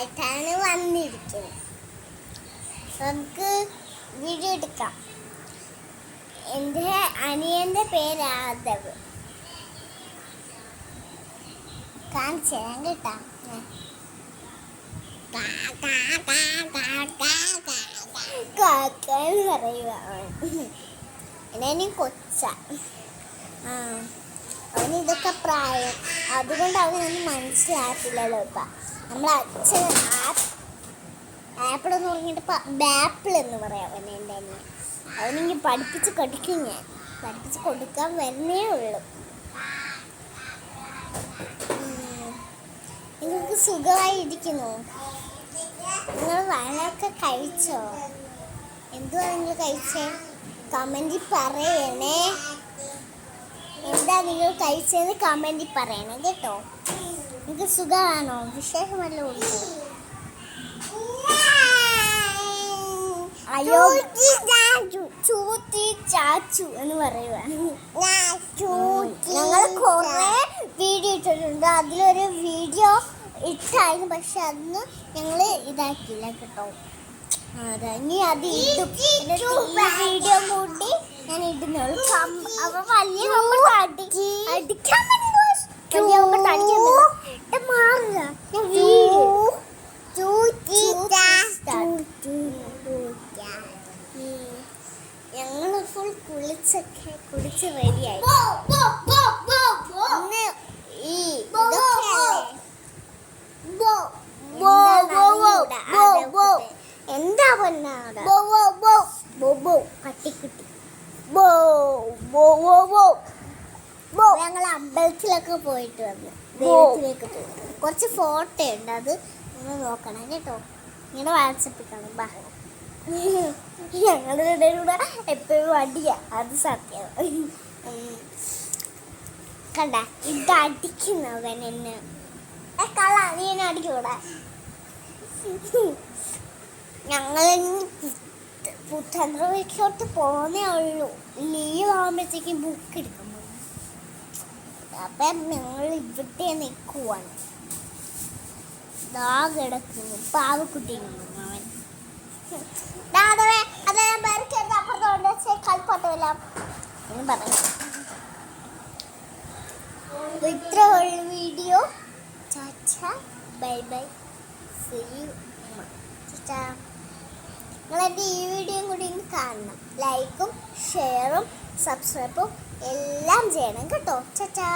ആയിട്ടാണ് വന്നിരിക്കുന്നത്. നമുക്ക് വീഡിയോ എടുക്കാം. എൻ്റെ അനിയൻ്റെ പേര് ആദവ്. കാണിച്ചു തരാം കേട്ടാ. കാക്കാന്ന് പറയുക അവന് കൊച്ച. അവന് ഇതൊക്കെ പ്രായം, അതുകൊണ്ട് അവനൊന്നും മനസ്സിലാക്കില്ലല്ലോ. ഇപ്പം നമ്മൾ അച്ഛൻ ആപ്പിൾ എന്ന് പറഞ്ഞിട്ട് ബാപ്പിൾ എന്ന് പറയാം അവൻ. എൻ്റെ അനിയൻ അവനെങ്കിൽ പഠിപ്പിച്ച് കൊടുക്കും. ഞാൻ പഠിപ്പിച്ച് കൊടുക്കാൻ വരുന്നേ ഉള്ളൂ. നിങ്ങൾക്ക് സുഖമായിരിക്കുന്നു? നിങ്ങൾ വഴയൊക്കെ കഴിച്ചോ? എന്തുവാ നിങ്ങൾ കഴിച്ചേ? കമൻറ്റിൽ പറയണേ. എന്താ നിങ്ങൾ കഴിച്ചതെന്ന് കമൻറ്റിൽ പറയണേ കേട്ടോ. നിങ്ങൾക്ക് സുഖമാണോ? വിശേഷമല്ലോ ഉള്ളൂ. അയ്യോ ചൂത്തി ചാച്ചു എന്ന് പറയുക. ഞങ്ങൾ കുറേ വീഡിയോ ഇട്ടിട്ടുണ്ട്. അതിലൊരു വീഡിയോ ഇട്ടായിരുന്നു, പക്ഷെ അന്ന് ഞങ്ങൾ ഇതാക്കില്ല കേട്ടോ. അതെ, ഇനി അത് ഇടും. വീഡിയോ കൂട്ടി ഞാൻ ഇടുന്നുള്ളൂ. അവ വലിയ അടിക്കാൻ മാറില്ല. ഞങ്ങള് ഫുൾ കുളിച്ച് റെഡിയായി. എന്താ പൊന്നാട പട്ടിക്കുട്ടി. ഞങ്ങൾ അമ്പലത്തിലൊക്കെ പോയിട്ട് വന്നു. ദൈവത്തിലേക്ക് പോയി. കുറച്ച് ഫോട്ടോ ഉണ്ട്, അത് നിങ്ങൾ നോക്കണം കേട്ടോ. നിങ്ങളുടെ വാട്സപ്പിൽ കാണും. ഞങ്ങളുടെ കൂടെ എപ്പോഴും അടിയാ, അത് സത്യം. കണ്ട ഇത് അടിക്കുന്നവൻ എന്നെ. കള നീ എന്നെ അടിക്കൂടാ. ഞങ്ങൾ പുത്തൻതറയിലോട്ട് പോകുന്നേ ഉള്ളൂ. ലീവ് ആകുമ്പോഴത്തേക്കും ബുക്ക് എടുക്കാൻ പോകും. അപ്പം ഞങ്ങൾ ഇവിടെ നിൽക്കുവാണ്. ദാ കിടക്കുന്നു പാവക്കുട്ടി. അവൻ അതെ അപ്പുറത്തോണ്ട് കളിപ്പാട്ടെല്ലാം എന്ന് പറഞ്ഞു. ഇത്ര ഉള്ള വീഡിയോ. ചാച്ചാ ബൈ ബൈ, സീ യു. ചാച്ചാ, നിങ്ങളെൻ്റെ ഈ വീഡിയോയും കൂടി കാണണം. ലൈക്കും ഷെയറും സബ്സ്ക്രൈബും എല്ലാം ചെയ്യണം കേട്ടോ. ചാച്ചാ.